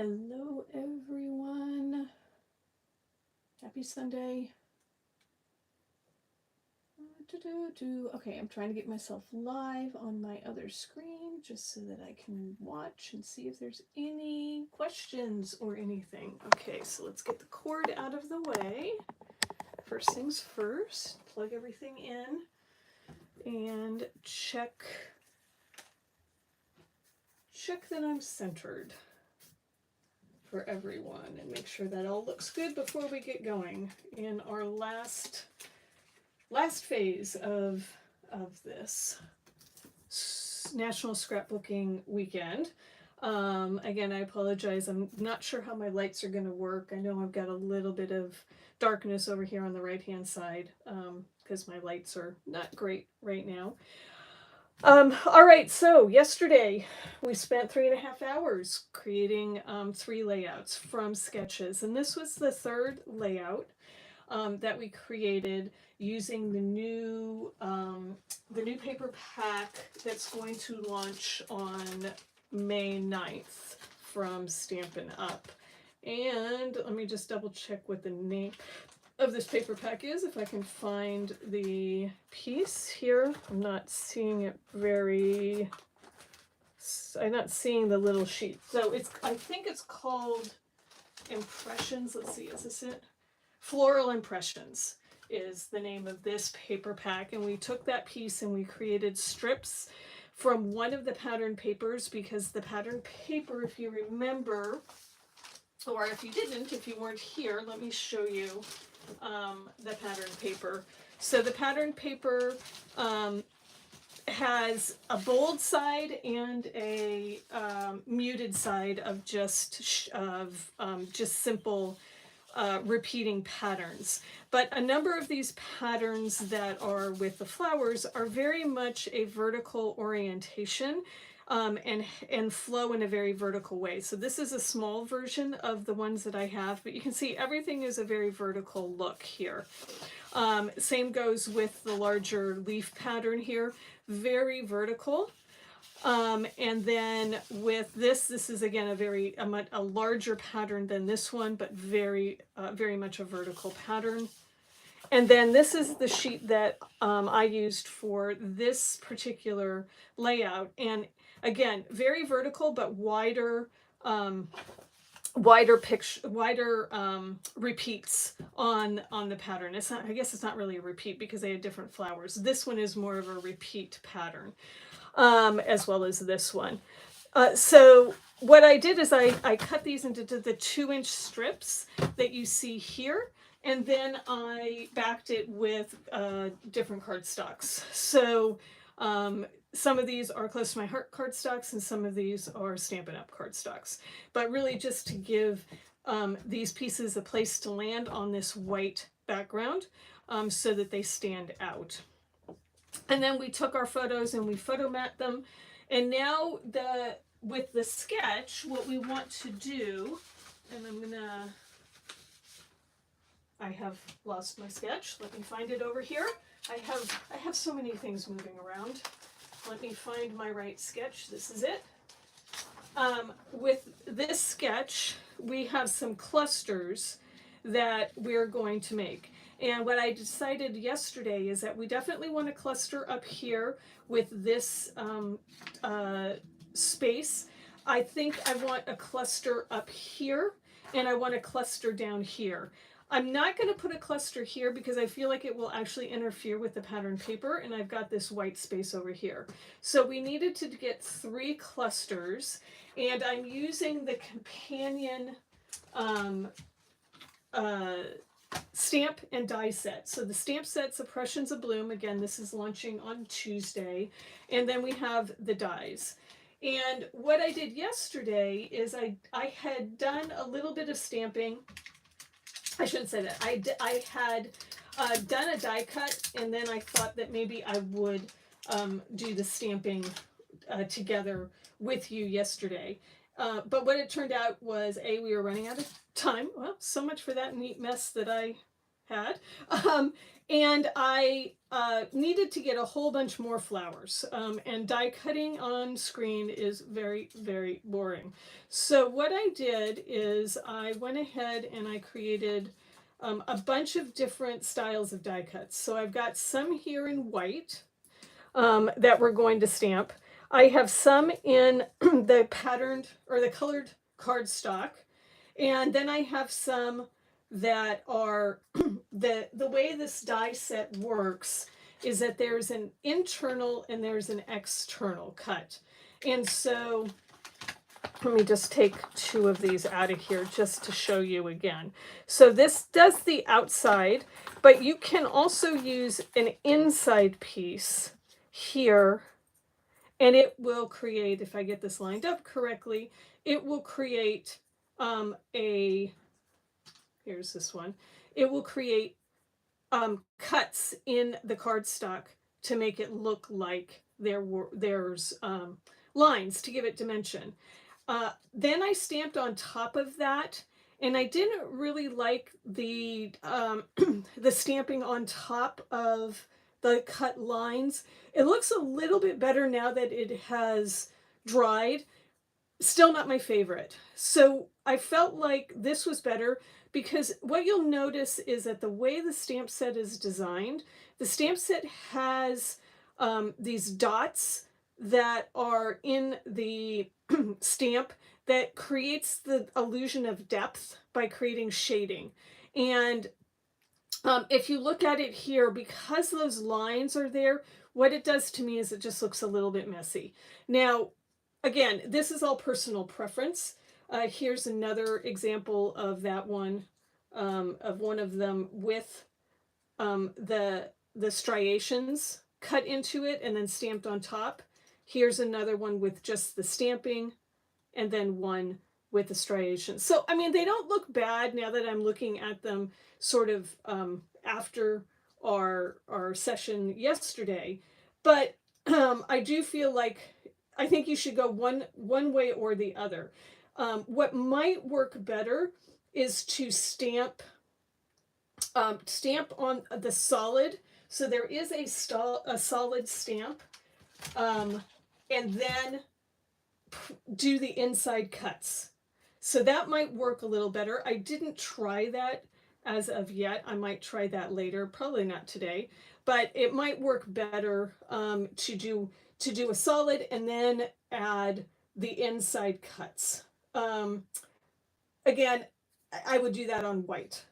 Hello, everyone. Happy Sunday. Okay, I'm trying to get myself live on my other screen just so that I can watch and see if there's any questions or anything. Okay, so let's get the cord out of the way. First things first, plug everything in and check that I'm centered for everyone and make sure that all looks good before we get going in our last phase of this National Scrapbooking Weekend. Again, I apologize. I'm not sure how my lights are going to work. I know I've got a little bit of darkness over here on the right-hand side because my lights are not great right now. All right, so yesterday we spent 3.5 hours creating 3 layouts from sketches, and this was the third layout that we created using the new paper pack that's going to launch on May 9th from Stampin' Up. And let me just double check what the name of this paper pack is, if I can find the piece here. I'm not seeing it I'm not seeing the little sheet. So I think it's called Impressions. Let's see, is this it? Floral Impressions is the name of this paper pack, and we took that piece and we created strips from one of the pattern papers, because the pattern paper, if you remember, or if you didn't, if you weren't here, let me show you the pattern paper. So the pattern paper has a bold side and a muted side of just simple repeating patterns. But a number of these patterns that are with the flowers are very much a vertical orientation and flow in a very vertical way. So this is a small version of the ones that I have, but you can see everything is a very vertical look here. Same goes with the larger leaf pattern here, very vertical. And then with this is again a larger pattern than this one, but very much a vertical pattern. And then this is the sheet that I used for this particular layout. And again, very vertical, but wider repeats on the pattern. It's not, I guess it's not really a repeat because they had different flowers. This one is more of a repeat pattern, as well as this one. So what I did is I cut these into the 2-inch strips that you see here, and then I backed it with different cardstocks. So some of these are close to my heart cardstocks, and some of these are Stampin' Up! Cardstocks. But really just to give these pieces a place to land on this white background so that they stand out. And then we took our photos and we photomat them. And now with the sketch, what we want to do, and I have lost my sketch. Let me find it over here. I have so many things moving around. Let me find my right sketch. This is it. With this sketch, we have some clusters that we're going to make. And what I decided yesterday is that we definitely want to cluster up here with this space. I think I want a cluster up here, and I want a cluster down here. I'm not going to put a cluster here because I feel like it will actually interfere with the pattern paper, and I've got this white space over here. So we needed to get 3 clusters, and I'm using the companion stamp and die set. So the stamp set's Impressions of Bloom. Again, this is launching on Tuesday. And then we have the dies. And what I did yesterday is I had done a little bit of stamping. I shouldn't say that. I had done a die cut, and then I thought that maybe I would do the stamping together with you yesterday. But what it turned out was, we were running out of time. Well, so much for that neat mess that I had. And I needed to get a whole bunch more flowers. And die cutting on screen is very, very boring. So what I did is I went ahead and I created a bunch of different styles of die cuts. So I've got some here in white that we're going to stamp. I have some in the patterned or the colored cardstock. And then I have some that are, the way this die set works is that there's an internal and there's an external cut. And so let me just take two of these out of here just to show you again. So this does the outside, but you can also use an inside piece here, and it will create, if I get this lined up correctly, it will create here's this one, it will create cuts in the cardstock to make it look like there's lines to give it dimension. Then I stamped on top of that, and I didn't really like the the stamping on top of the cut lines. It looks a little bit better now that it has dried. Still not my favorite. So I felt like this was better because what you'll notice is that the way the stamp set is designed, the stamp set has these dots that are in the stamp that creates the illusion of depth by creating shading. And if you look at it here, because those lines are there, what it does to me is it just looks a little bit messy. Now, again, this is all personal preference. Here's another example of that one, of one of them with the striations cut into it and then stamped on top. Here's another one with just the stamping, and then one with the striations. So, I mean, they don't look bad now that I'm looking at them sort of after our session yesterday. But I do feel like I think you should go one way or the other. What might work better is to stamp on the solid. So there is a solid stamp, and then do the inside cuts. So that might work a little better. I didn't try that as of yet. I might try that later, probably not today, but it might work better to do a solid and then add the inside cuts. Again, I would do that on white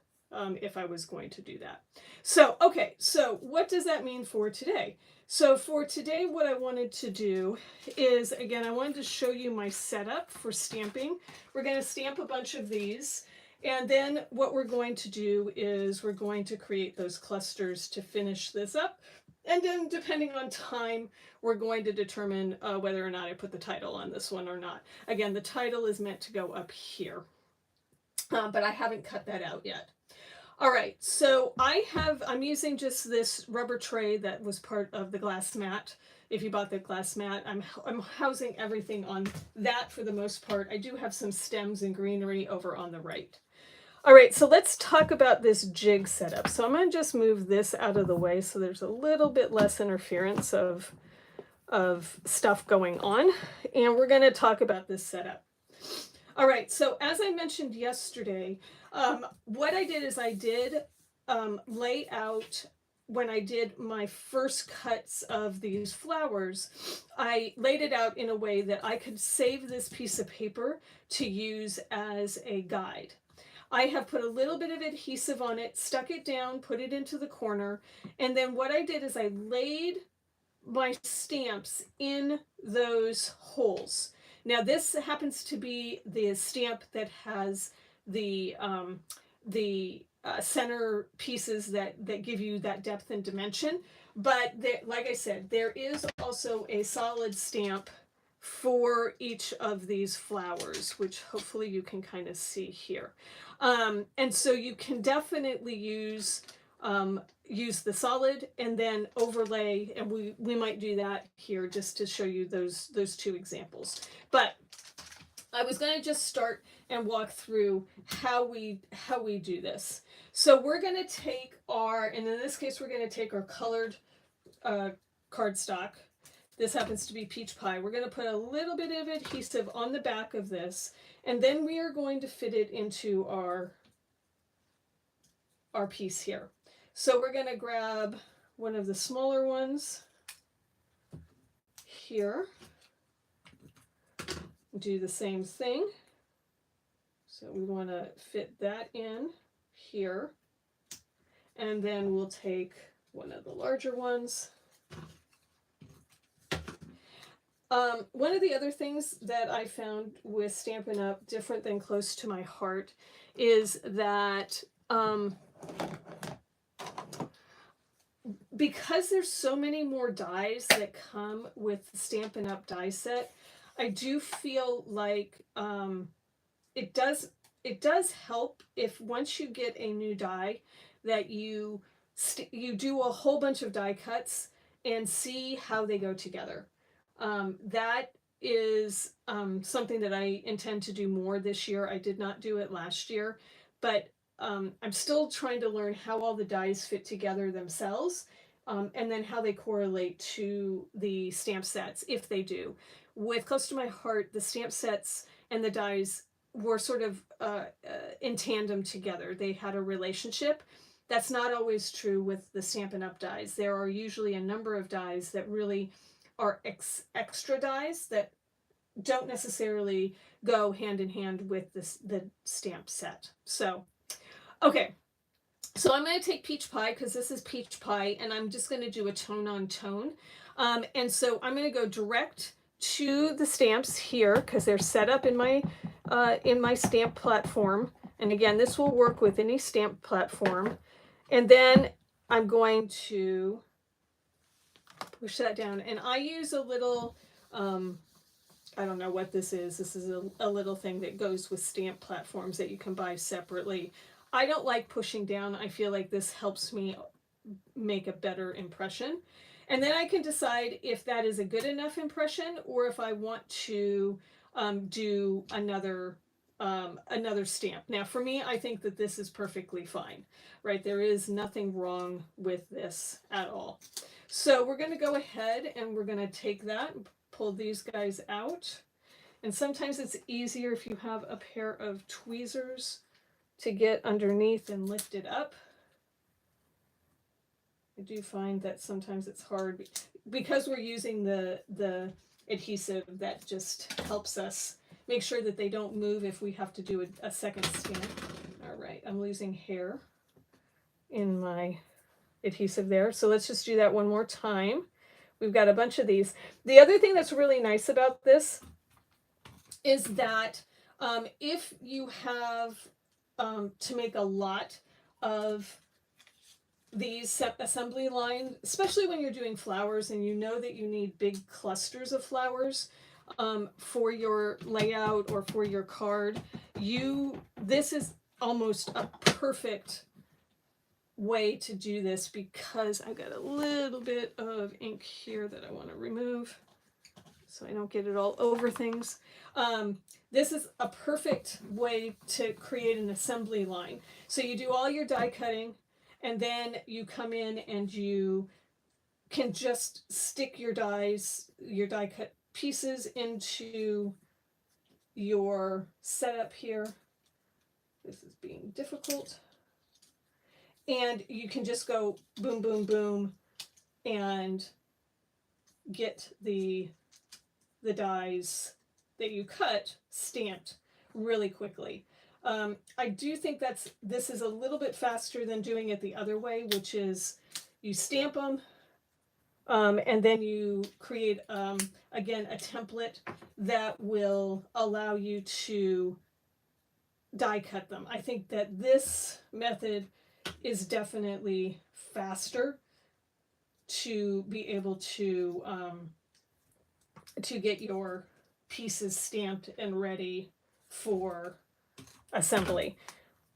if I was going to do that. So, okay, so what does that mean for today? So for today, what I wanted to do is, again, I wanted to show you my setup for stamping. We're going to stamp a bunch of these. And then what we're going to do is we're going to create those clusters to finish this up. And then depending on time, we're going to determine whether or not I put the title on this one or not. Again, the title is meant to go up here, but I haven't cut that out yet. All right, so I'm using just this rubber tray that was part of the glass mat. If you bought the glass mat, I'm housing everything on that for the most part. I do have some stems and greenery over on the right. All right, so let's talk about this jig setup. So I'm going to just move this out of the way so there's a little bit less interference of stuff going on. And we're going to talk about this setup. All right, so as I mentioned yesterday, what I did is I did lay out, when I did my first cuts of these flowers, I laid it out in a way that I could save this piece of paper to use as a guide. I have put a little bit of adhesive on it, stuck it down, put it into the corner, and then what I did is I laid my stamps in those holes. Now this happens to be the stamp that has the center pieces that give you that depth and dimension, but like I said, there is also a solid stamp for each of these flowers, which hopefully you can kind of see here. And so you can definitely use the solid and then overlay, and we might do that here just to show you those two examples. But I was going to just start and walk through how we do this. So we're going to take and in this case, we're going to take our colored cardstock. This happens to be peach pie. We're going to put a little bit of adhesive on the back of this, and then we are going to fit it into our piece here. So we're going to grab one of the smaller ones here, do the same thing. So we want to fit that in here, and then we'll take one of the larger ones. One of the other things that I found with Stampin' Up, different than Close to My Heart, is that because there's so many more dies that come with the Stampin' Up die set, I do feel like it does help if once you get a new die that you do a whole bunch of die cuts and see how they go together. That is something that I intend to do more this year. I did not do it last year, but I'm still trying to learn how all the dies fit together themselves, and then how they correlate to the stamp sets, if they do. With Close to My Heart, the stamp sets and the dies were sort of in tandem together. They had a relationship. That's not always true with the Stampin' Up dies. There are usually a number of dies that really are extra dies that don't necessarily go hand in hand with the stamp set. So, okay. So I'm going to take Peach Pie because this is Peach Pie, and I'm just going to do a tone on tone. And so I'm going to go direct to the stamps here because they're set up in my stamp platform. And again, this will work with any stamp platform. And then I'm going to push that down. And I use a little, I don't know what this is. This is a little thing that goes with stamp platforms that you can buy separately. I don't like pushing down. I feel like this helps me make a better impression. And then I can decide if that is a good enough impression or if I want to do another stamp. Now for me, I think that this is perfectly fine, right? There is nothing wrong with this at all. So we're going to go ahead and we're going to take that, pull these guys out. And sometimes it's easier if you have a pair of tweezers to get underneath and lift it up. I do find that sometimes it's hard because we're using the adhesive. That just helps us make sure that they don't move if we have to do a second stamp. All right, I'm losing hair in my adhesive there. So let's just do that one more time. We've got a bunch of these. The other thing that's really nice about this is that if you have to make a lot of these assembly line, especially when you're doing flowers and you know that you need big clusters of flowers for your layout or for your card, this is almost a perfect way to do this because I've got a little bit of ink here that I want to remove so I don't get it all over things. This is a perfect way to create an assembly line. So you do all your die cutting, and then you come in and you can just stick your die cut pieces into your setup here. This is being difficult. And you can just go boom, boom, boom, and get the dies that you cut stamped really quickly. I do think this is a little bit faster than doing it the other way, which is you stamp them and then you create, again, a template that will allow you to die cut them. I think that this method is definitely faster to be able to get your pieces stamped and ready for assembly.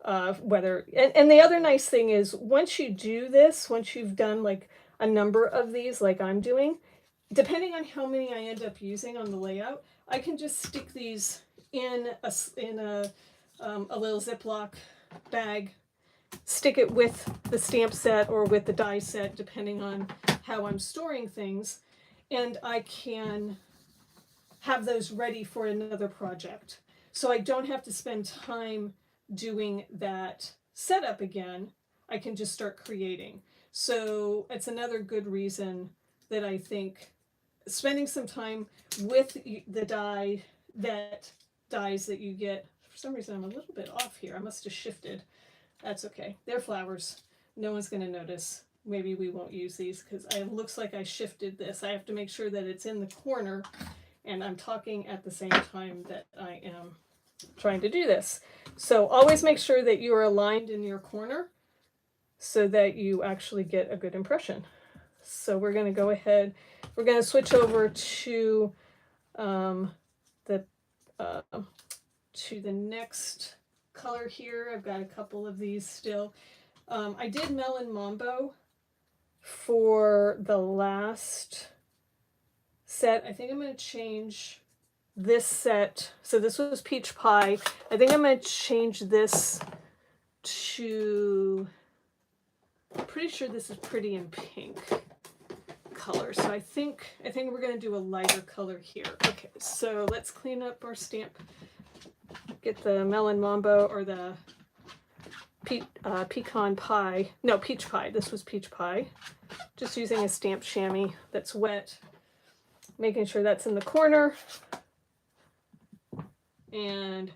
And the other nice thing is once you do this, once you've done like a number of these like I'm doing, depending on how many I end up using on the layout, I can just stick these in a little Ziploc bag stick it with the stamp set or with the die set, depending on how I'm storing things, and I can have those ready for another project. So I don't have to spend time doing that setup again. I can just start creating. So it's another good reason that I think spending some time with the dies that you get. For some reason I'm a little bit off here. I must have shifted. That's okay. They're flowers. No one's going to notice. Maybe we won't use these because it looks like I shifted this. I have to make sure that it's in the corner and I'm talking at the same time that I am trying to do this. So always make sure that you are aligned in your corner so that you actually get a good impression. So we're going to go ahead, we're going to switch over to the next color here. I've got a couple of these still. I did Melon Mambo for the last set. I think I'm going to change this set. So this was Peach Pie. I think I'm going to change this to, I'm pretty sure this is Pretty in Pink color. So I think we're going to do a lighter color here. Okay, so let's clean up our stamp. Get the Melon Mambo or the pecan pie. No, peach pie. This was peach pie. Just using a stamp chamois that's wet. Making sure that's in the corner. And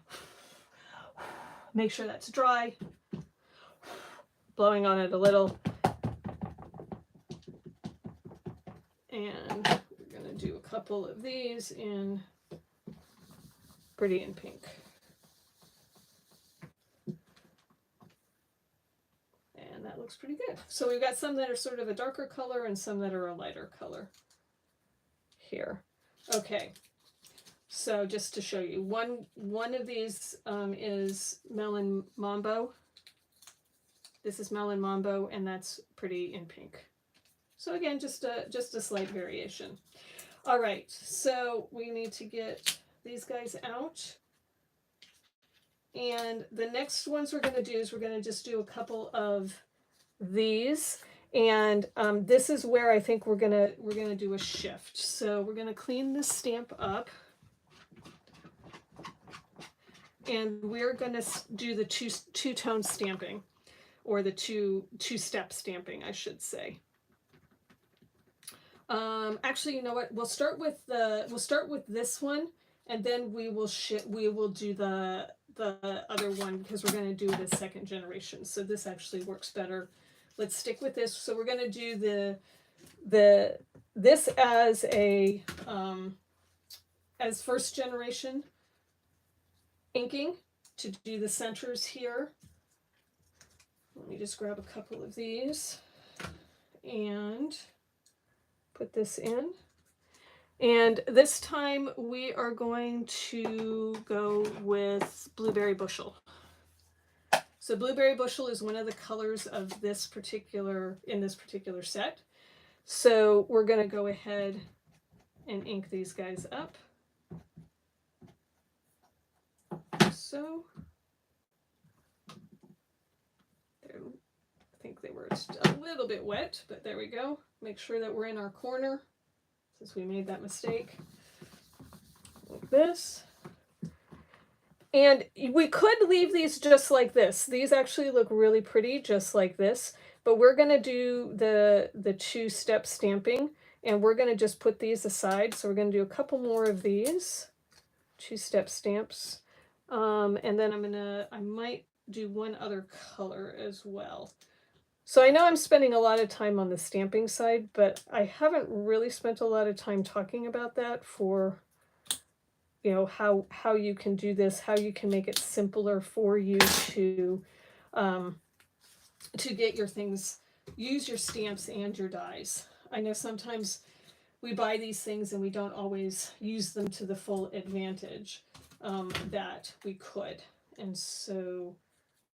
make sure that's dry. Blowing on it a little. And we're going to do a couple of these in Pretty in Pink. And that looks pretty good. So we've got some that are sort of a darker color and some that are a lighter color here. Okay. So just to show you, one of these is Melon Mambo. This is Melon Mambo, and that's Pretty in Pink. So again, just a slight variation. All right, so we need to get these guys out. And the next ones we're going to do is we're going to just do a couple of these. And this is where I think we're gonna do a shift. So we're gonna clean this stamp up, and we're gonna do the two-tone stamping, or the two-step stamping, I should say. Actually, you know what? We'll start with this one, and then we will do the other one because we're gonna do the second generation. So this actually works better. Let's stick with this. So we're going to do this as a as first generation inking to do the centers here. Let me just grab a couple of these and put this in. And this time we are going to go with Blueberry Bushel. So Blueberry Bushel is one of the colors of in this particular set. So we're going to go ahead and ink these guys up. So I think they were just a little bit wet, but there we go. Make sure that we're in our corner since we made that mistake. Like this. And we could leave these just like this. These actually look really pretty just like this. But we're going to do the two-step stamping. And we're going to just put these aside. So we're going to do a couple more of these two-step stamps. And then I might do one other color as well. So I know I'm spending a lot of time on the stamping side, but I haven't really spent a lot of time talking about that for, you know, how you can do this, how you can make it simpler for you to get your things, use your stamps and your dies. I know sometimes we buy these things and we don't always use them to the full advantage that we could. And so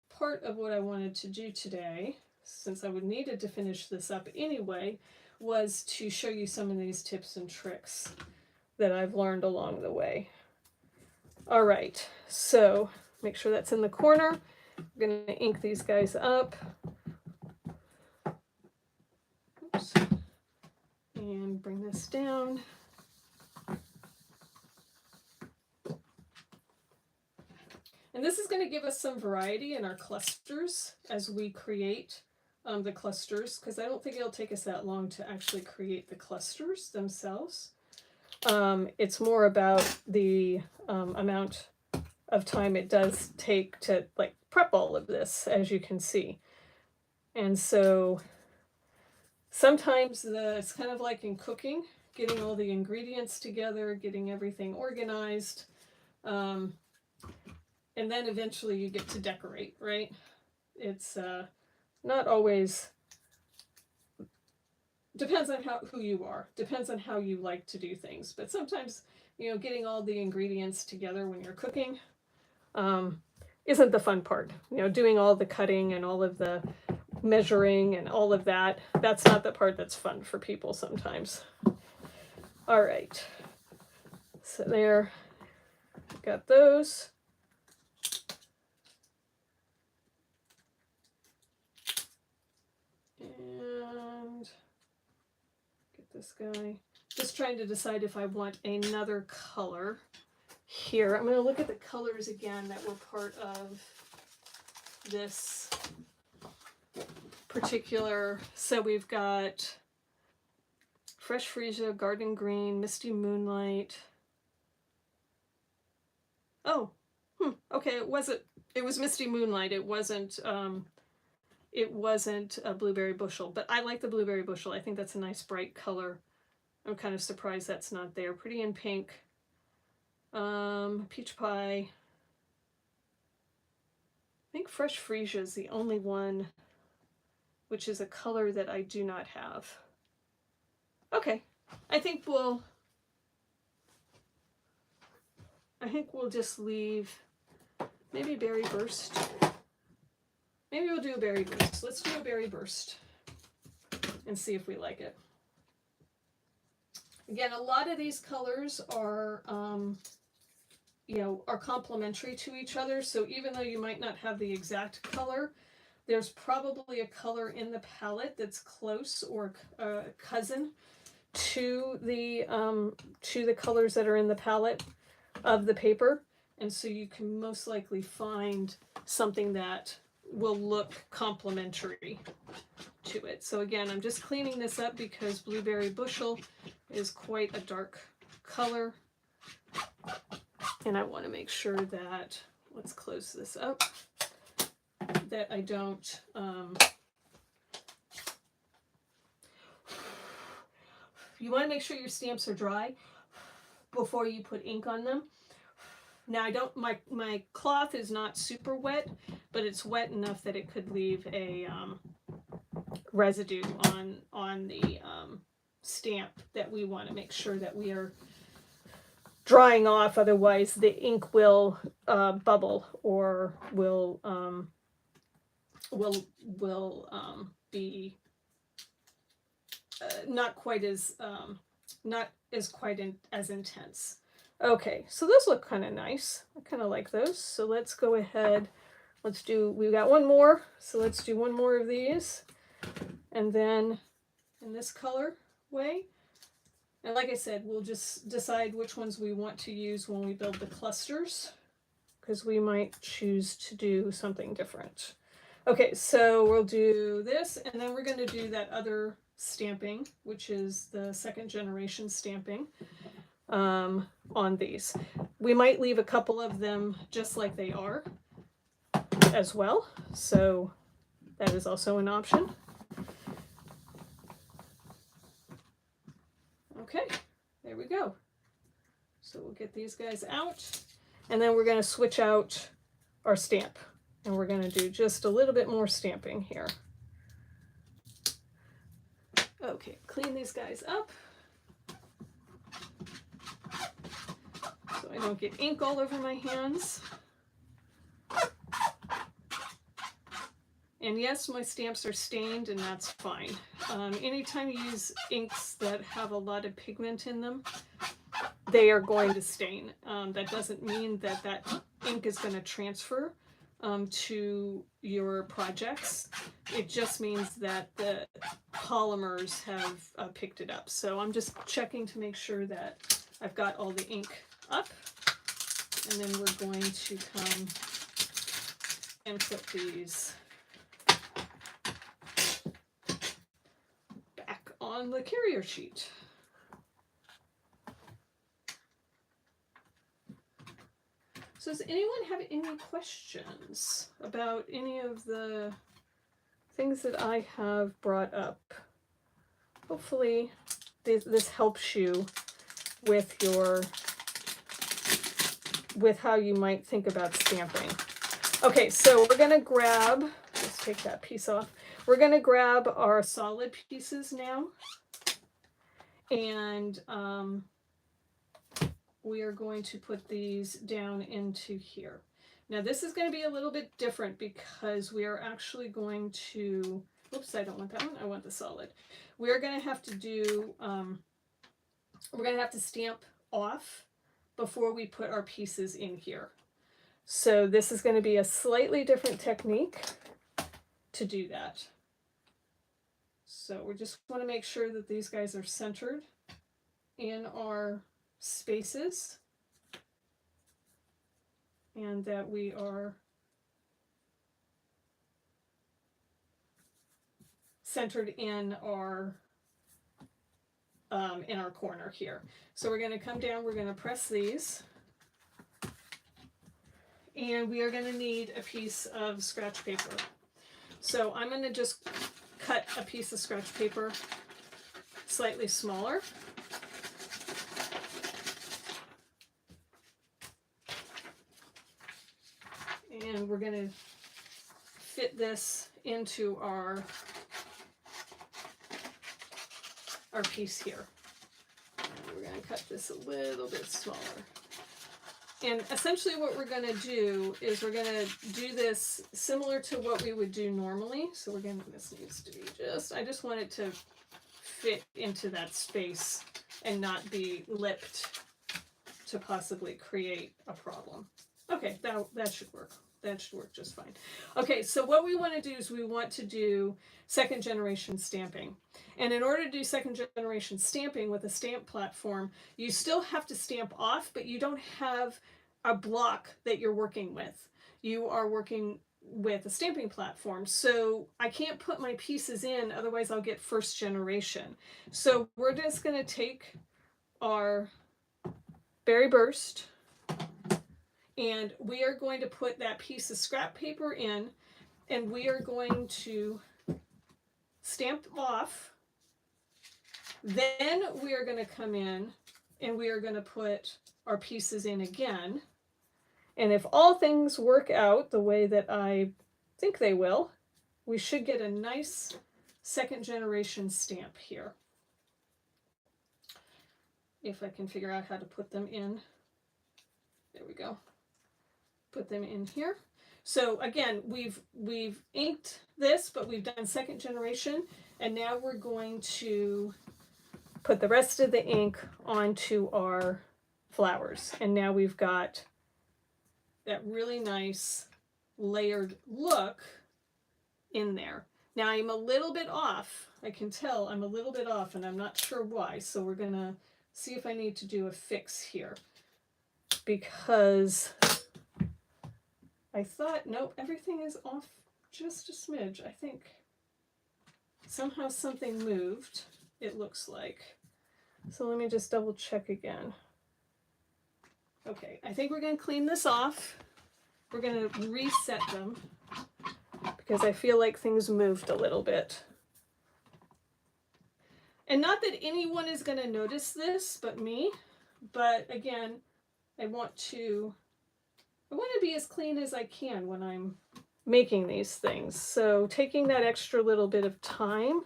part of what I wanted to do today, since I would needed to finish this up anyway, was to show you some of these tips and tricks that I've learned along the way. All right, so make sure that's in the corner. I'm going to ink these guys up. Oops. And bring this down. And this is going to give us some variety in our clusters as we create the clusters, because I don't think it'll take us that long to actually create the clusters themselves. It's more about the amount of time it does take to like prep all of this, as you can see. And so sometimes it's kind of like in cooking, getting all the ingredients together, getting everything organized. And then eventually you get to decorate, right? It's not always, depends on who you are, depends on how you like to do things. But sometimes, you know, getting all the ingredients together when you're cooking isn't the fun part. You know, doing all the cutting and all of the measuring and all of that, that's not the part that's fun for people sometimes. All right, so there, got those. And get this guy. Just trying to decide if I want another color here. I'm going to look at the colors again that were part of this particular. So we've got Fresh Freesia, Garden Green, Misty Moonlight. Oh, okay, it was Misty Moonlight. It wasn't a Blueberry Bushel, but I like the Blueberry Bushel. I think that's a nice bright color. I'm kind of surprised that's not there. Pretty in Pink. Peach Pie. I think Fresh Freesia is the only one which is a color that I do not have. Okay, I think we'll just leave maybe Berry Burst. Maybe we'll do a Berry Burst. Let's do a Berry Burst and see if we like it. Again, a lot of these colors are, you know, are complementary to each other. So even though you might not have the exact color, there's probably a color in the palette that's close or a cousin to the colors that are in the palette of the paper. And so you can most likely find something that will look complementary to it. So again, I'm just cleaning this up because Blueberry Bushel is quite a dark color. And I want to make sure that, let's close this up, that I don't, you want to make sure your stamps are dry before you put ink on them. Now I don't, my cloth is not super wet, but it's wet enough that it could leave a residue on the stamp that we want to make sure that we are drying off. Otherwise the ink will bubble or will be not quite as as intense. Okay, so those look kind of nice. I kind of like those. So let's go ahead. We've got one more. So let's do one more of these. And then in this color way. And like I said, we'll just decide which ones we want to use when we build the clusters, because we might choose to do something different. Okay, so we'll do this, and then we're going to do that other stamping, which is the second generation stamping. On these. We might leave a couple of them just like they are as well, so that is also an option. Okay, there we go. So we'll get these guys out, and then we're going to switch out our stamp, and we're going to do just a little bit more stamping here. Okay, clean these guys up so I don't get ink all over my hands. And yes, my stamps are stained, and that's fine. Anytime you use inks that have a lot of pigment in them, they are going to stain. That doesn't mean that ink is going to transfer to your projects. It just means that the polymers have picked it up. So I'm just checking to make sure that I've got all the ink up. And then we're going to come and put these back on the carrier sheet. So does anyone have any questions about any of the things that I have brought up? Hopefully this helps you with how you might think about stamping. Okay, so we're gonna grab, let's take that piece off. We're gonna grab our solid pieces now, and we are going to put these down into here. Now this is going to be a little bit different because we are actually going to, oops, I don't want that one, I want the solid. We're going to have to do, we're going to have to stamp off before we put our pieces in here. So this is going to be a slightly different technique to do that. So we just want to make sure that these guys are centered in our spaces and that we are centered in our corner here. So we're going to come down, we're going to press these, and we are going to need a piece of scratch paper. So I'm going to just cut a piece of scratch paper slightly smaller. And we're going to fit this into our piece here. And we're going to cut this a little bit smaller. And essentially what we're going to do is we're going to do this similar to what we would do normally. So we're going to, this needs to be just, I just want it to fit into that space and not be lipped to possibly create a problem. Okay, that should work. That should work just fine. Okay, so what we want to do is we want to do second generation stamping. And in order to do second generation stamping with a stamp platform, you still have to stamp off, but you don't have a block that you're working with. You are working with a stamping platform. So I can't put my pieces in, otherwise I'll get first generation. So we're just going to take our Berry Burst, and we are going to put that piece of scrap paper in, and we are going to stamp off. Then we are going to come in and we are going to put our pieces in again. And if all things work out the way that I think they will, we should get a nice second generation stamp here. If I can figure out how to put them in. There we go. Put them in here. So again, we've inked this, but we've done second generation, and now we're going to put the rest of the ink onto our flowers. And now we've got that really nice layered look in there. Now I'm a little bit off. I can tell I'm a little bit off, and I'm not sure why. So we're gonna see if I need to do a fix here, because I thought, nope, everything is off just a smidge. I think somehow something moved, it looks like. So let me just double check again. Okay, I think we're going to clean this off. We're going to reset them because I feel like things moved a little bit. And not that anyone is going to notice this but me, but again, I want to be as clean as I can when I'm making these things. So taking that extra little bit of time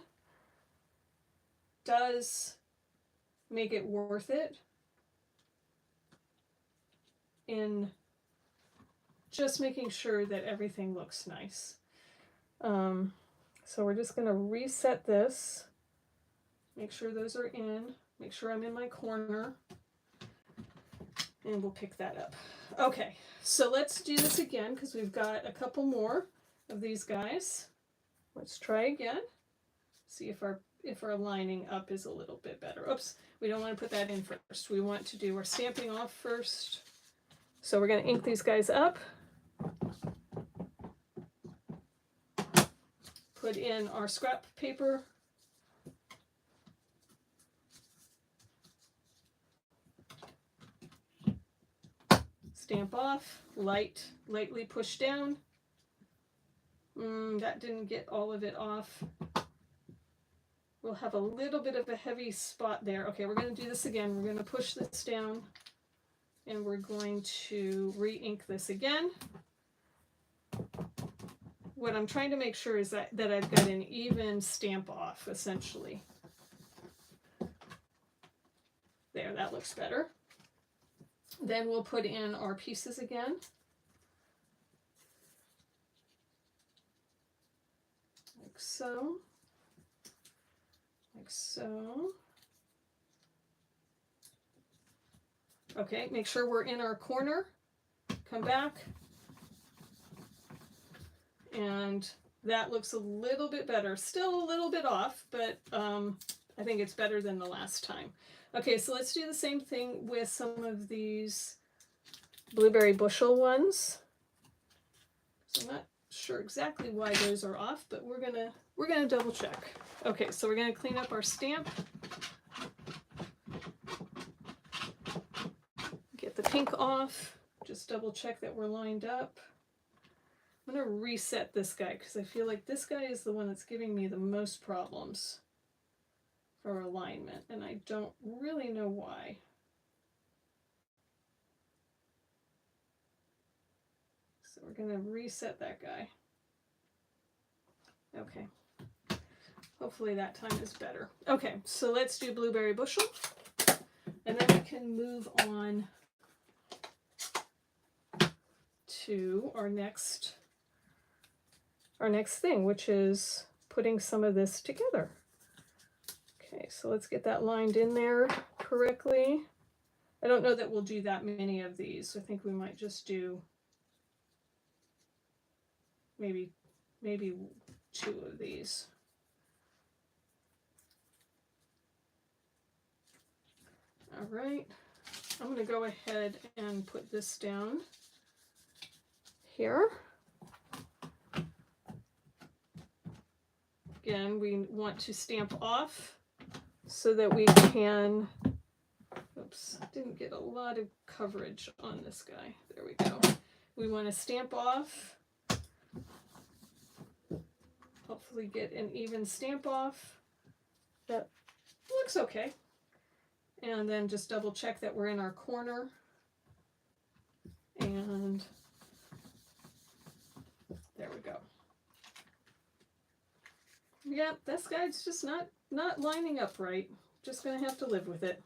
does make it worth it in just making sure that everything looks nice. So we're just going to reset this, make sure those are in, make sure I'm in my corner. And we'll pick that up. Okay, so let's do this again because we've got a couple more of these guys. Let's try again. See if our lining up is a little bit better. Oops, we don't want to put that in first. We want to do our stamping off first. So we're going to ink these guys up. Put in our scrap paper. Stamp off, lightly push down. That didn't get all of it off. We'll have a little bit of a heavy spot there. Okay, we're going to do this again. We're going to push this down and we're going to re-ink this again. What I'm trying to make sure is that I've got an even stamp off, essentially. There, that looks better. Then we'll put in our pieces again. Like so. Like so. Okay, make sure we're in our corner. Come back. And that looks a little bit better. Still a little bit off, but I think it's better than the last time. Okay, so let's do the same thing with some of these blueberry bushel ones. So I'm not sure exactly why those are off, but we're gonna double check. Okay, so we're gonna clean up our stamp. Get the pink off. Just double check that we're lined up. I'm gonna reset this guy because I feel like this guy is the one that's giving me the most problems for alignment, and I don't really know why. So we're gonna reset that guy. Okay. Hopefully that time is better. Okay, so let's do blueberry bushel, and then we can move on to our next thing, which is putting some of this together. Okay, so let's get that lined in there correctly. I don't know that we'll do that many of these. I think we might just do maybe 2 of these. All right, I'm going to go ahead and put this down here. Again, we want to stamp off so that we can, oops, didn't get a lot of coverage on this guy. There we go. We want to stamp off, hopefully get an even stamp off. That looks okay. And then just double check that we're in our corner. And there we go. Yeah, this guy's just not lining up right. Just gonna have to live with it.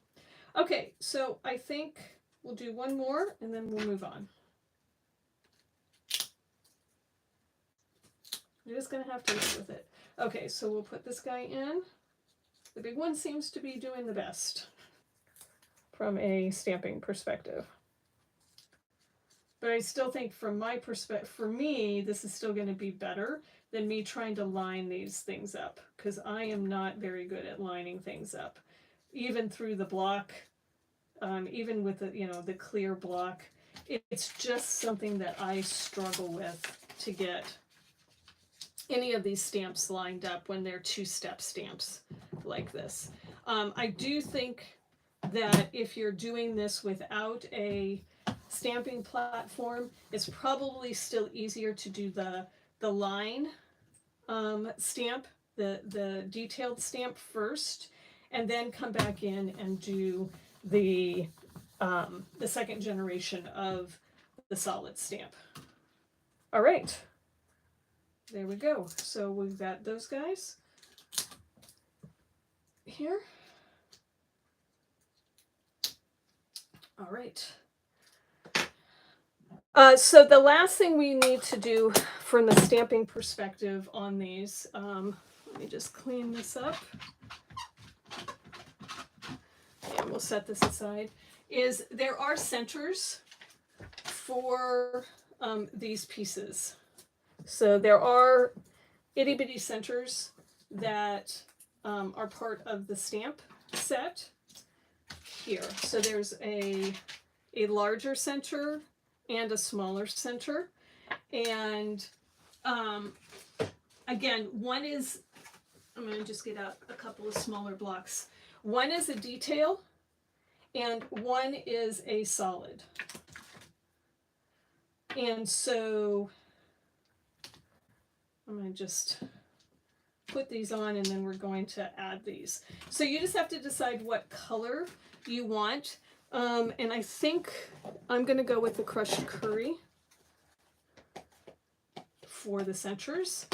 Okay, so I think we'll do one more and then we'll move on. We're just gonna have to live with it. Okay, so we'll put this guy in. The big one seems to be doing the best from a stamping perspective. But I still think from my perspective, for me, this is still going to be better than me trying to line these things up, because I am not very good at lining things up. Even through the block, even with the clear block, it's just something that I struggle with to get any of these stamps lined up when they're 2-step stamps like this. I do think that if you're doing this without a stamping platform, it's probably still easier to do the line stamp, the detailed stamp first, and then come back in and do the second generation of the solid stamp. All right, there we go. So we've got those guys here. All right. So the last thing we need to do from the stamping perspective on these, let me just clean this up. And we'll set this aside, is there are centers for these pieces. So there are itty bitty centers that are part of the stamp set here. So there's a larger center and a smaller center. And again, one is, I'm going to just get out a couple of smaller blocks. One is a detail and one is a solid. And so I'm going to just put these on and then we're going to add these. So you just have to decide what color you want. And I think I'm going to go with the crushed curry for the centers.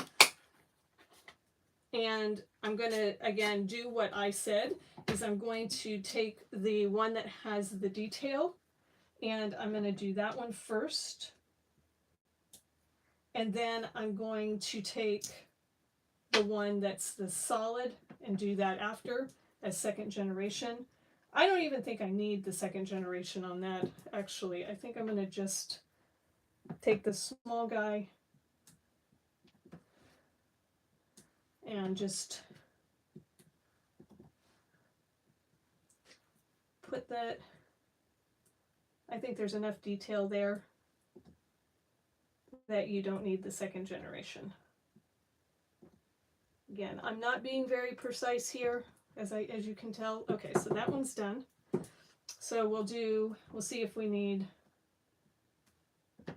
And I'm going to, again, do what I said, is I'm going to take the one that has the detail, and I'm going to do that one first. And then I'm going to take the one that's the solid and do that after as second generation. I don't even think I need the second generation on that, actually. I think I'm going to just take the small guy and just put that. I think there's enough detail there that you don't need the second generation. Again, I'm not being very precise here, as you can tell. Okay, so that one's done. So we'll see if we need,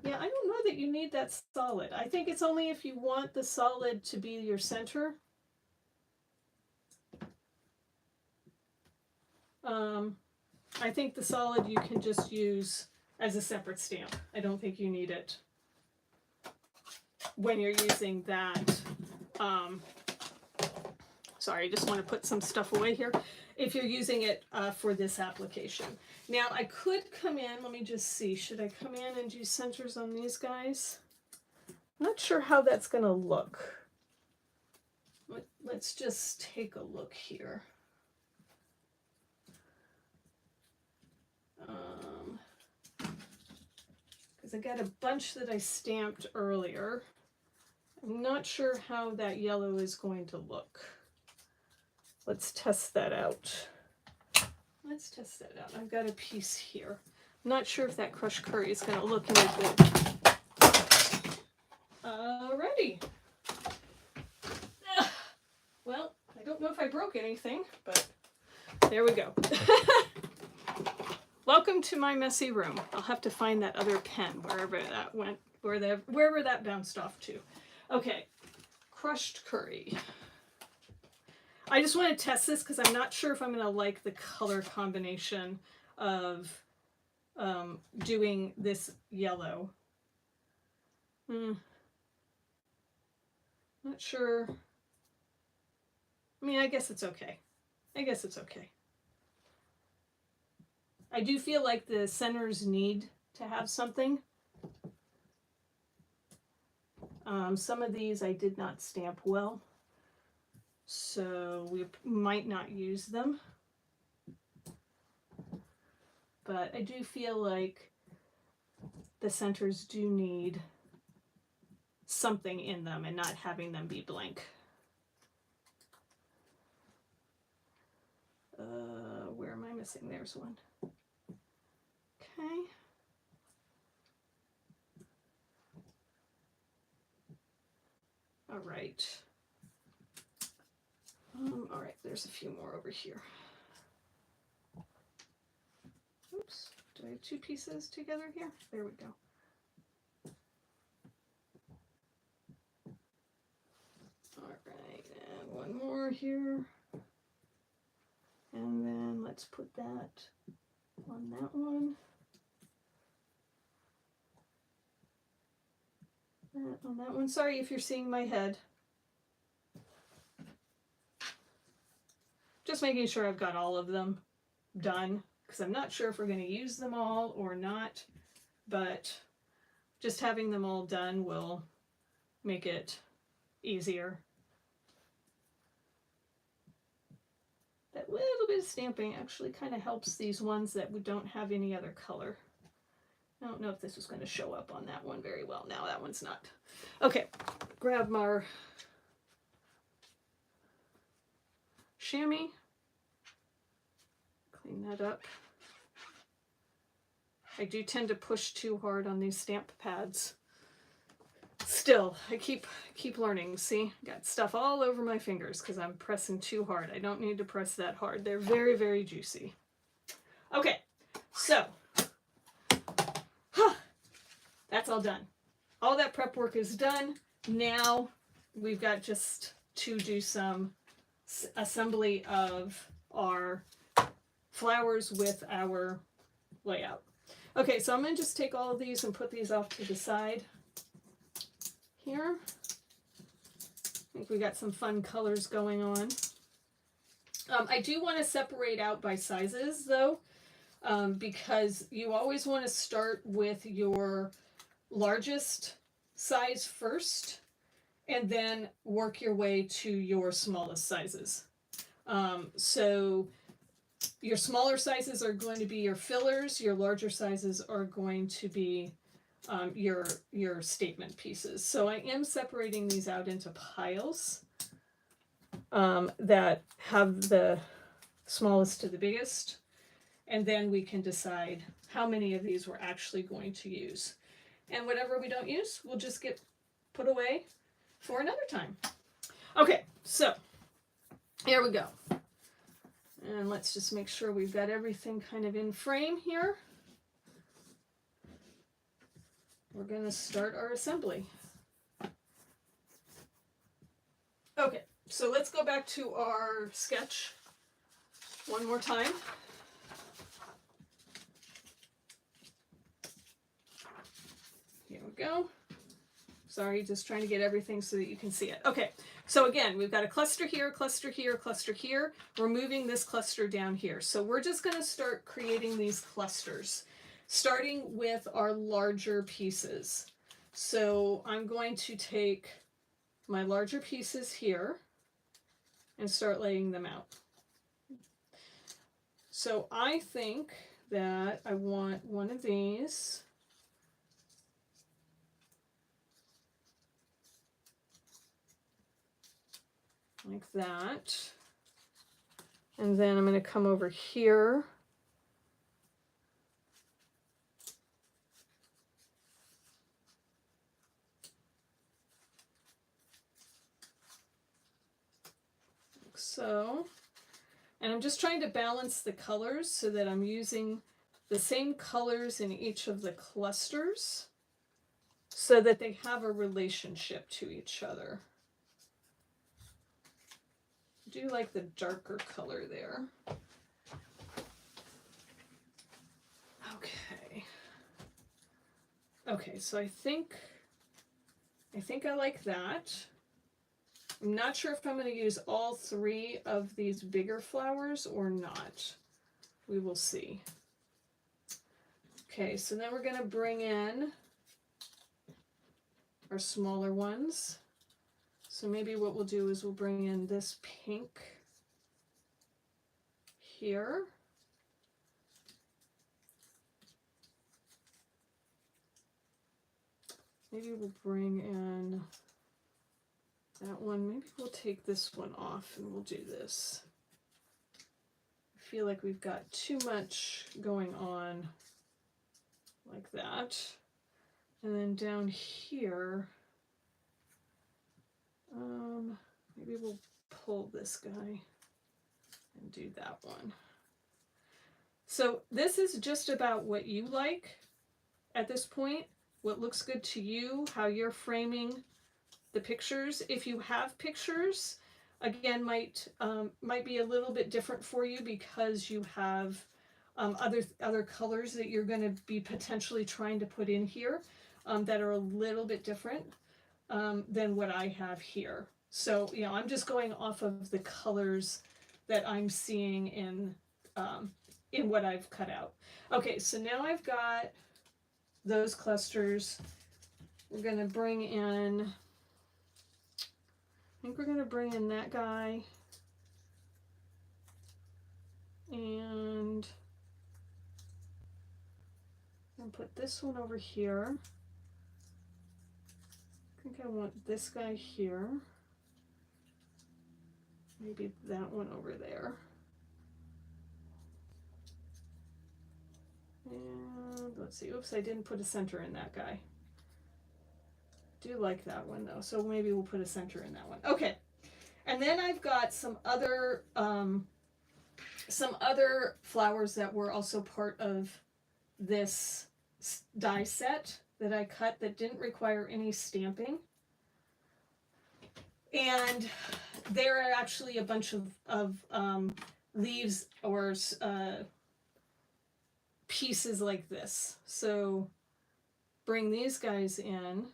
yeah, I don't know that you need that solid. I think it's only if you want the solid to be your center. I think the solid you can just use as a separate stamp. I don't think you need it when you're using that. Sorry, I just want to put some stuff away here. If you're using it for this application. Now I could come in, let me just see, should I come in and do centers on these guys? I'm not sure how that's going to look. Let's just take a look here. Because I got a bunch that I stamped earlier. I'm not sure how that yellow is going to look. Let's test that out. Let's test that out. I've got a piece here. I'm not sure if that crushed curry is going to look any good. Alrighty. Well, I don't know if I broke anything, but there we go. Welcome to my messy room. I'll have to find that other pen wherever that went, wherever that bounced off to. Okay, crushed curry. I just want to test this because I'm not sure if I'm going to like the color combination of doing this yellow. Not sure. I mean, I guess it's okay. I guess it's okay. I do feel like the centers need to have something. Some of these I did not stamp well, so we might not use them. But I do feel like the centers do need something in them and not having them be blank. Where am I missing? There's one. Okay. All right. All right, there's a few more over here. Oops, do I have two pieces together here? There we go. All right, and one more here. And then let's put that on that one. That on that one. Sorry if you're seeing my head. Just making sure I've got all of them done, because I'm not sure if we're going to use them all or not, but just having them all done will make it easier. That little bit of stamping actually kind of helps these ones that we don't have any other color. I don't know if this was going to show up on that one very well. Now that one's not. Okay, grab my chamois, clean that up. I do tend to push too hard on these stamp pads. Still, I keep learning. See, got stuff all over my fingers because I'm pressing too hard. I don't need to press that hard. They're very, very juicy. Okay, so that's all done. All that prep work is done. Now we've got just to do some assembly of our flowers with our layout. Okay, so I'm going to just take all of these and put these off to the side here. I think we got some fun colors going on. I do want to separate out by sizes though, because you always want to start with your largest size first and then work your way to your smallest sizes. So your smaller sizes are going to be your fillers, your larger sizes are going to be your statement pieces. So I am separating these out into piles that have the smallest to the biggest, and then we can decide how many of these we're actually going to use. And whatever we don't use will just get put away for another time. Okay, so here we go. And let's just make sure we've got everything kind of in frame here. We're going to start our assembly. Okay, so let's go back to our sketch one more time. Here we go. Sorry, just trying to get everything so that you can see it. Okay, so again, we've got a cluster here, cluster here, cluster here. We're moving this cluster down here. So we're just going to start creating these clusters, starting with our larger pieces. So I'm going to take my larger pieces here and start laying them out. So I think that I want one of these. Like that. And then I'm going to come over here. Like so. And I'm just trying to balance the colors so that I'm using the same colors in each of the clusters so that they have a relationship to each other. I do like the darker color there. Okay. Okay, so I think I like that. I'm not sure if I'm going to use all three of these bigger flowers or not. We will see. Okay, so then we're going to bring in our smaller ones. So maybe what we'll do is we'll bring in this pink here. Maybe we'll bring in that one. Maybe we'll take this one off and we'll do this. I feel like we've got too much going on like that. And then down here, maybe we'll pull this guy and do that one. So this is just about what you like at this point, what looks good to you, how you're framing the pictures. If you have pictures, again, might be a little bit different for you because you have other colors that you're going to be potentially trying to put in here that are a little bit different than what I have here. So, you know, I'm just going off of the colors that I'm seeing in what I've cut out. Okay, so now I've got those clusters. We're going to bring in, I think we're going to bring in that guy. And I'll put this one over here. I think I want this guy here. Maybe that one over there. And let's see, oops, I didn't put a center in that guy. Do like that one though, so maybe we'll put a center in that one. Okay, and then I've got some other flowers that were also part of this die set that I cut that didn't require any stamping. And there are actually a bunch of leaves or pieces like this. So bring these guys in,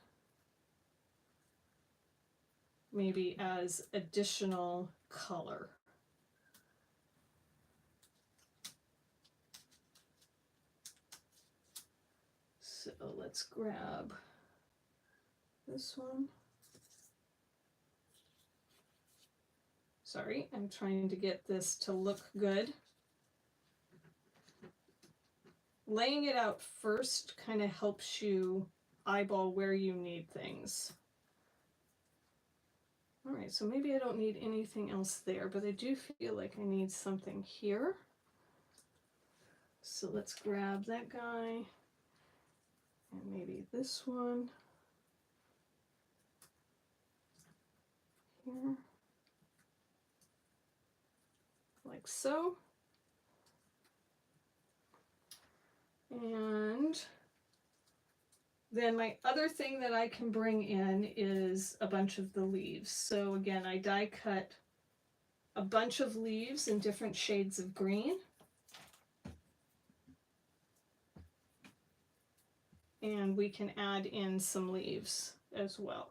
maybe as additional color. So let's grab this one. Sorry, I'm trying to get this to look good. Laying it out first kind of helps you eyeball where you need things. All right, so maybe I don't need anything else there, but I do feel like I need something here. So let's grab that guy and maybe this one here, like so. And then my other thing that I can bring in is a bunch of the leaves. So again, I die cut a bunch of leaves in different shades of green. And we can add in some leaves as well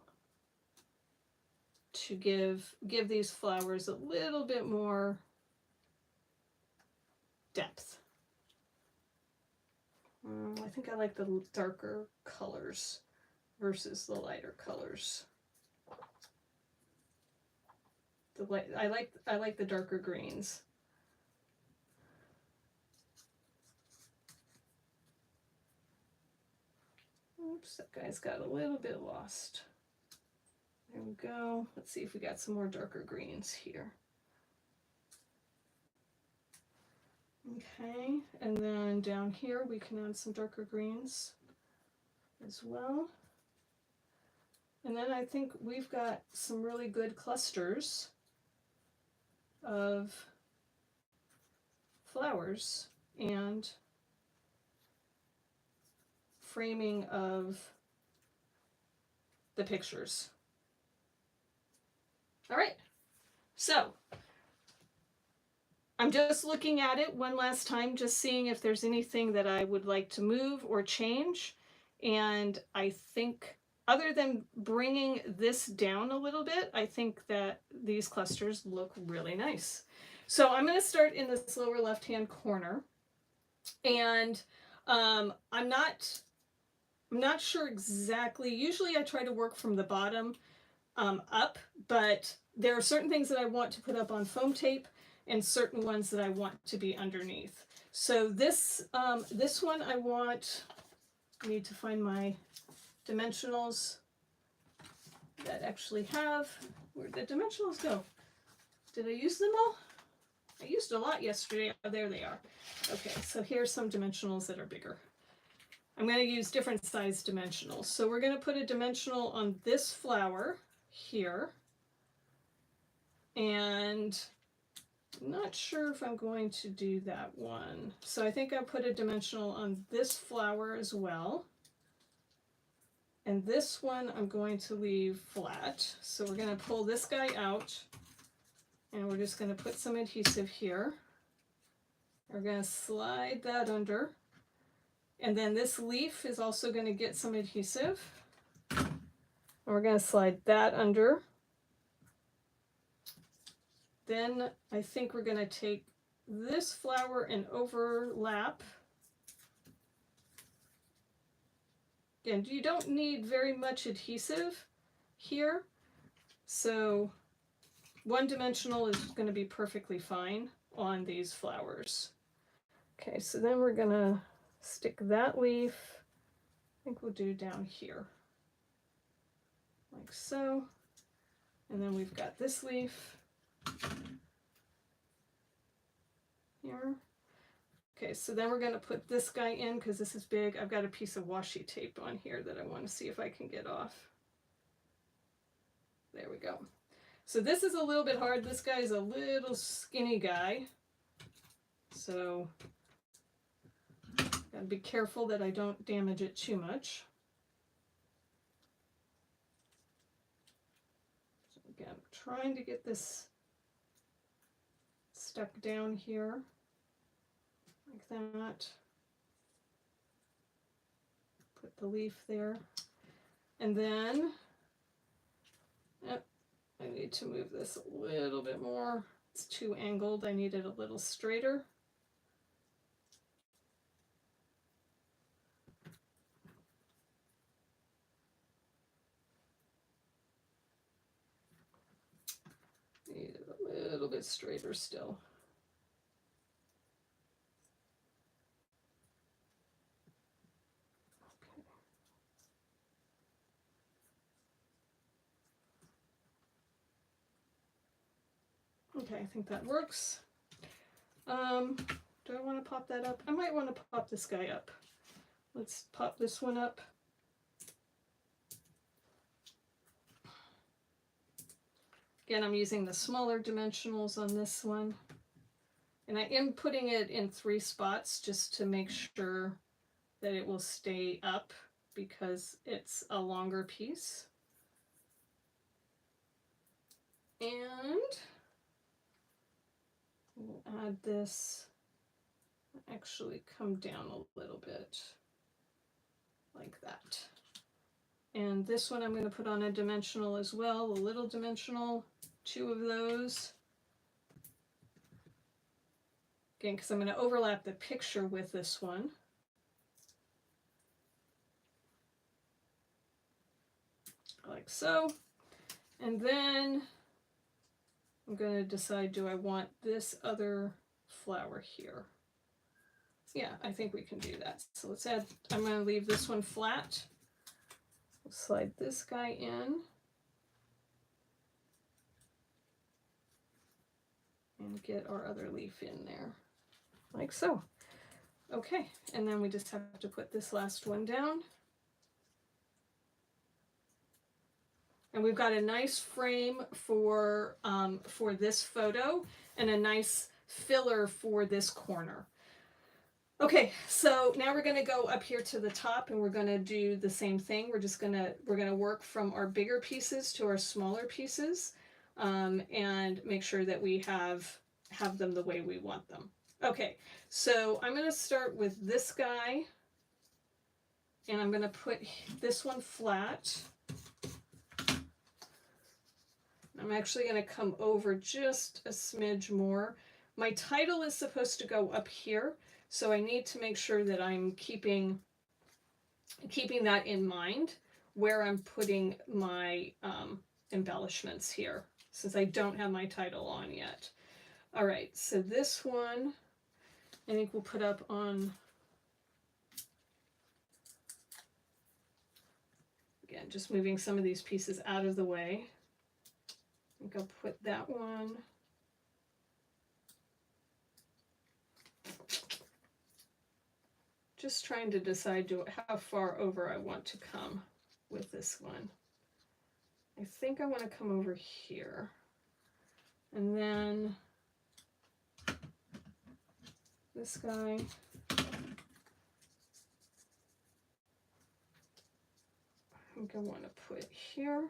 to give these flowers a little bit more depth. I think I like the darker colors versus the lighter colors. I like the darker greens. Oops, that guy's got a little bit lost. There we go. Let's see if we got some more darker greens here. Okay, and then down here we can add some darker greens as well. And then I think we've got some really good clusters of flowers and framing of the pictures. All right, so I'm just looking at it one last time, just seeing if there's anything that I would like to move or change. And I think other than bringing this down a little bit, I think that these clusters look really nice. So I'm going to start in this lower left-hand corner. And I'm not sure exactly. Usually I try to work from the bottom up, but there are certain things that I want to put up on foam tape and certain ones that I want to be underneath. So this one I need to find my dimensionals that actually have, where'd the dimensionals go? Did I use them all? I used a lot yesterday. Oh, there they are. Okay, so here's some dimensionals that are bigger. I'm going to use different size dimensionals. So we're going to put a dimensional on this flower here. And I'm not sure if I'm going to do that one. So I think I'll put a dimensional on this flower as well. And this one I'm going to leave flat. So we're going to pull this guy out and we're just going to put some adhesive here. We're going to slide that under. And then this leaf is also going to get some adhesive. And we're going to slide that under. Then I think we're going to take this flower and overlap. Again, you don't need very much adhesive here, so one dimensional is going to be perfectly fine. on these flowers. Okay, so then we're gonna stick that leaf, I think we'll do down here, like so. And then we've got this leaf here. Okay, so then we're going to put this guy in because this is big. I've got a piece of washi tape on here that I want to see if I can get off. There we go. So this is a little bit hard. This guy is a little skinny guy. So gotta be careful that I don't damage it too much. So again, trying to get this stuck down here like that. Put the leaf there. And then, yep, I need to move this a little bit more. It's too angled. I need it a little straighter. Need it a little bit straighter still. Okay, I think that works. Do I want to pop that up? I might want to pop this guy up. Let's pop this one up. Again, I'm using the smaller dimensionals on this one. And I am putting it in 3 spots just to make sure that it will stay up because it's a longer piece. And we'll add this, actually come down a little bit like that. And this one I'm going to put on a dimensional as well, a little dimensional, 2 of those. Again, because I'm going to overlap the picture with this one. Like so. And then I'm going to decide, do I want this other flower here? Yeah, I think we can do that. So let's add, I'm going to leave this one flat. We'll slide this guy in. And get our other leaf in there, like so. Okay, and then we just have to put this last one down. And we've got a nice frame for this photo and a nice filler for this corner. Okay, so now we're going to go up here to the top and we're going to do the same thing. We're going to work from our bigger pieces to our smaller pieces, and make sure that we have them the way we want them. Okay, so I'm going to start with this guy, and I'm going to put this one flat. I'm actually going to come over just a smidge more. My title is supposed to go up here, so I need to make sure that I'm keeping that in mind where I'm putting my embellishments here, since I don't have my title on yet. All right, so this one I think we'll put up on, again, just moving some of these pieces out of the way. I think I'll put that one. Just trying to decide how far over I want to come with this one. I think I want to come over here. And then this guy. I think I want to put here.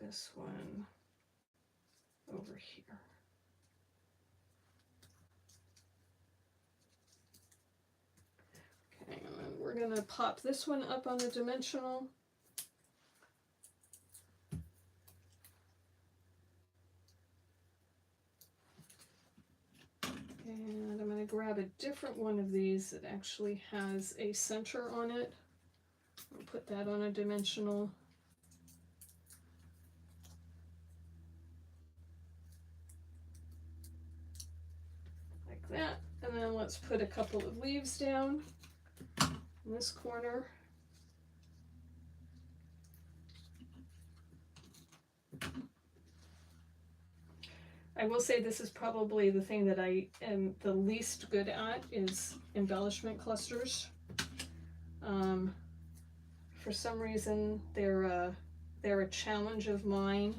This one over here. Okay, and then we're going to pop this one up on the dimensional. And I'm going to grab a different one of these that actually has a center on it. put that on a dimensional. Like that. And then let's put a couple of leaves down in this corner. I will say this is probably the thing that I am the least good at is embellishment clusters. For some reason, they're a challenge of mine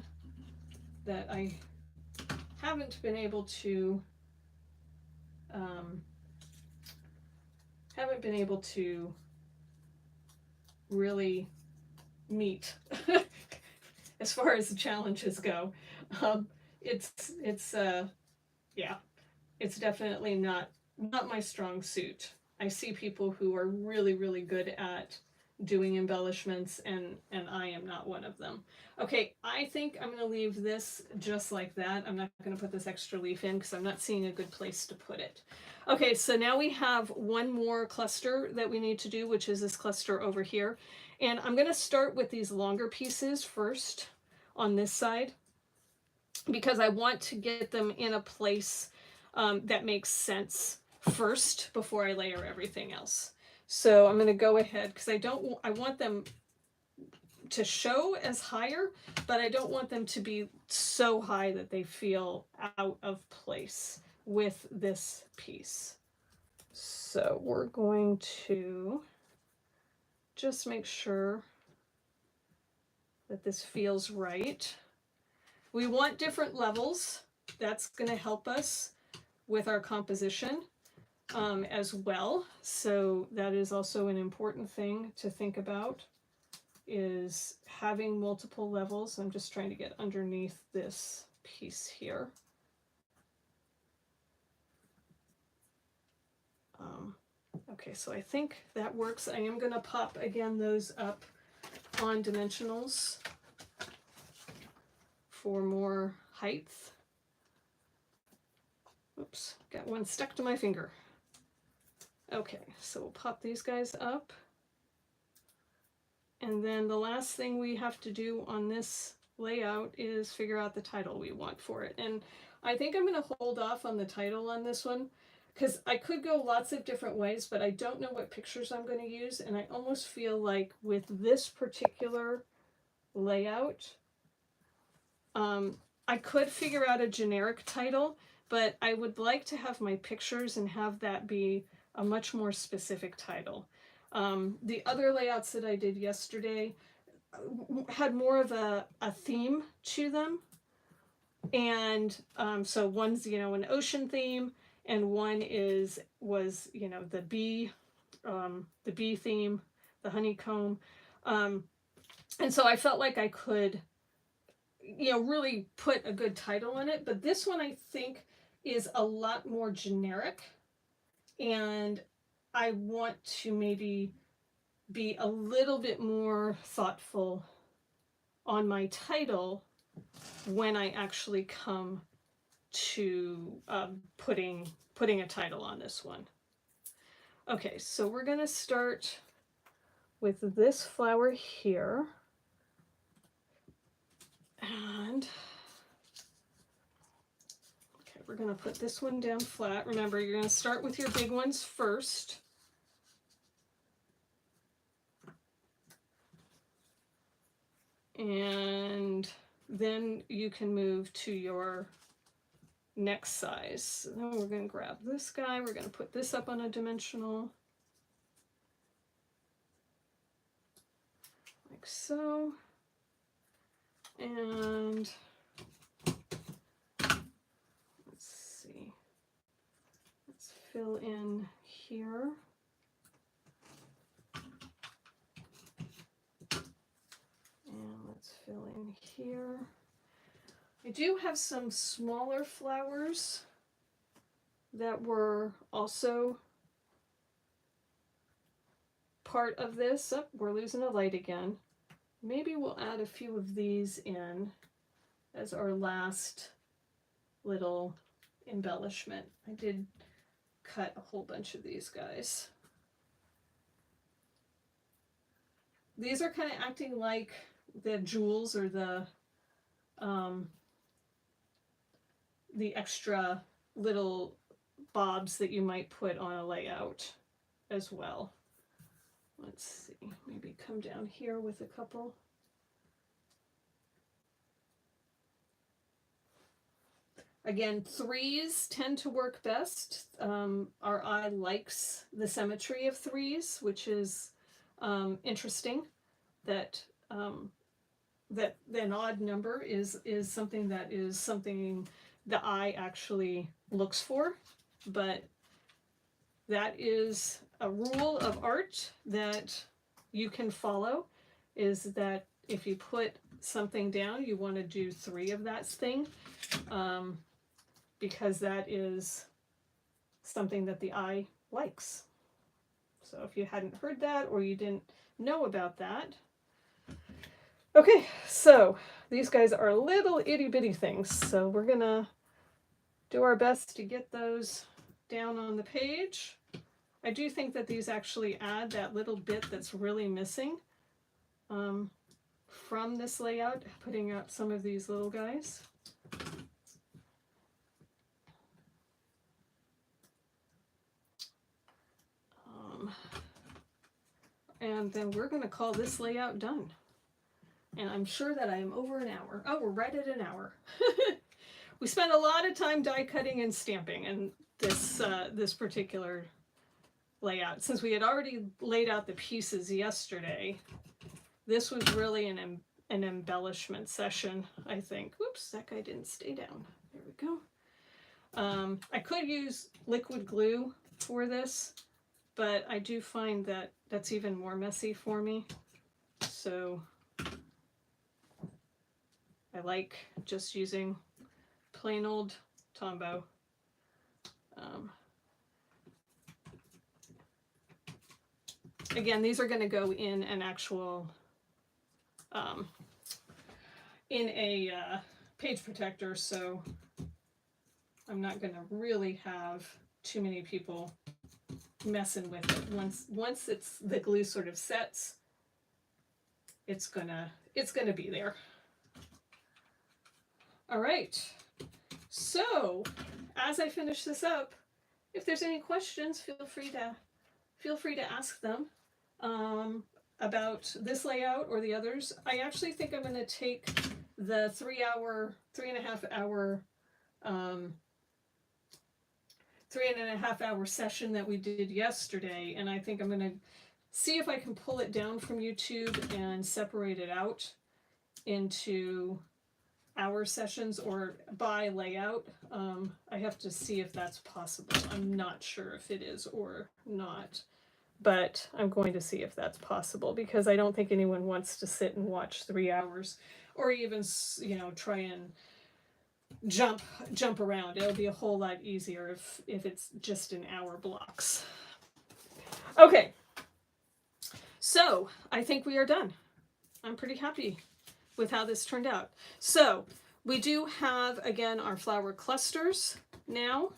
that I haven't been able to really meet as far as the challenges go. Yeah, it's definitely not my strong suit. I see people who are really, really good at doing embellishments, and I am not one of them. Okay, I think I'm going to leave this just like that. I'm not going to put this extra leaf in because I'm not seeing a good place to put it. Okay, so now we have one more cluster that we need to do, which is this cluster over here. And I'm going to start with these longer pieces first on this side, because I want to get them in a place that makes sense first before I layer everything else. So I'm going to go ahead because I want them to show as higher, but I don't want them to be so high that they feel out of place with this piece. So we're going to just make sure that this feels right. We want different levels. That's going to help us with our composition as well. So that is also an important thing to think about, is having multiple levels. I'm just trying to get underneath this piece here. Okay, so I think that works. I am going to pop again those up on dimensionals for more height. Oops, got one stuck to my finger. Okay, so we'll pop these guys up. And then the last thing we have to do on this layout is figure out the title we want for it. And I think I'm going to hold off on the title on this one because I could go lots of different ways, but I don't know what pictures I'm going to use. And I almost feel like with this particular layout, I could figure out a generic title, but I would like to have my pictures and have that be a much more specific title. The other layouts that I did yesterday had more of a theme to them. And so one's, an ocean theme, and one was the bee theme, the honeycomb. And so I felt like I could, really put a good title on it. But this one I think is a lot more generic, and I want to maybe be a little bit more thoughtful on my title when I actually come to putting a title on this one. Okay, so we're going to start with this flower here. And okay, we're going to put this one down flat. Remember, you're going to start with your big ones first. And then you can move to your next size. So then we're going to grab this guy. We're going to put this up on a dimensional. Like so. And let's see. Let's fill in here. And let's fill in here. I do have some smaller flowers that were also part of this. Oh, we're losing a light again. Maybe we'll add a few of these in as our last little embellishment. I did cut a whole bunch of these guys. these are kind of acting like the jewels or the extra little bobs that you might put on a layout as well. Let's see, maybe come down here with a couple. Again, 3s tend to work best. Our eye likes the symmetry of 3s, which is interesting. That that an odd number is something that is something the eye actually looks for, but that is a rule of art that you can follow, is that if you put something down, you want to do 3 of that thing, because that is something that the eye likes. So if you hadn't heard that or you didn't know about that. Okay, so these guys are little itty bitty things, so we're gonna do our best to get those down on the page. I do think that these actually add that little bit that's really missing from this layout, putting up some of these little guys. And then we're going to call this layout done. And I'm sure that I am over an hour. Oh, we're right at an hour. We spent a lot of time die cutting and stamping in this particular layout. Since we had already laid out the pieces yesterday, this was really an embellishment session, I think. Whoops, that guy didn't stay down. There we go. I could use liquid glue for this, but I do find that that's even more messy for me. So I like just using plain old Tombow. Again, these are going to go in an actual, in a page protector, so I'm not going to really have too many people messing with it. Once it's the glue sort of sets, it's gonna be there. All right, so as I finish this up, if there's any questions, feel free to ask them about this layout or the others. I actually think I'm going to take the 3.5 hour session that we did yesterday, and I think I'm going to see if I can pull it down from YouTube and separate it out into hour sessions or by layout. I have to see if that's possible. I'm not sure if it is or not, but I'm going to see if that's possible, because I don't think anyone wants to sit and watch 3 hours or even, you know, try and jump around. It'll be a whole lot easier if it's just in hour blocks. Okay, so I think we are done. I'm pretty happy with how this turned out. So we do have, again, our flower clusters now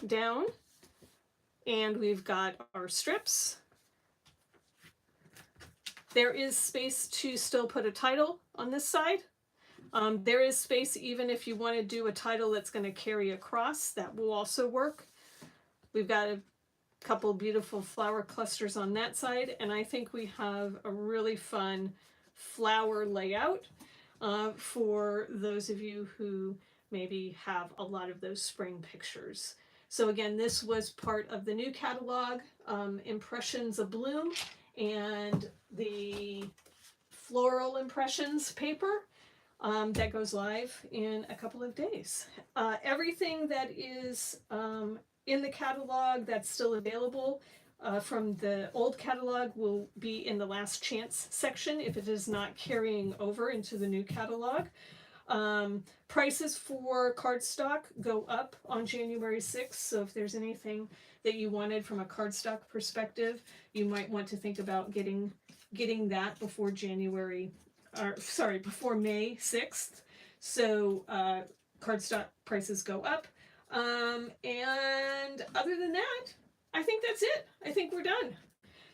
down, and we've got our strips. There is space to still put a title on this side. There is space even if you want to do a title that's going to carry across. That will also work. We've got a couple beautiful flower clusters on that side, and I think we have a really fun flower layout for those of you who maybe have a lot of those spring pictures. So again, this was part of the new catalog, Impressions of Bloom, and the Floral Impressions paper that goes live in a couple of days. Everything that is in the catalog that's still available from the old catalog will be in the last chance section if it is not carrying over into the new catalog. Prices for cardstock go up on January 6th, so if there's anything that you wanted from a cardstock perspective, you might want to think about getting that before before May 6th. So cardstock prices go up. And other than that, I think that's it. I think we're done.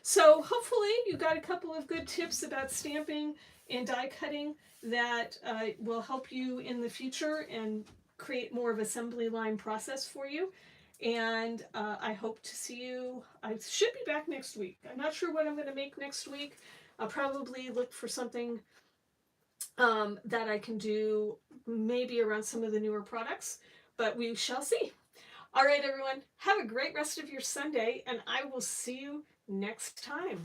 So hopefully you got a couple of good tips about stamping and die cutting that will help you in the future and create more of assembly line process for you. And I hope to see you. I should be back next week. I'm not sure what I'm going to make next week. I'll probably look for something that I can do maybe around some of the newer products, but we shall see. All right, everyone, have a great rest of your Sunday, and I will see you next time.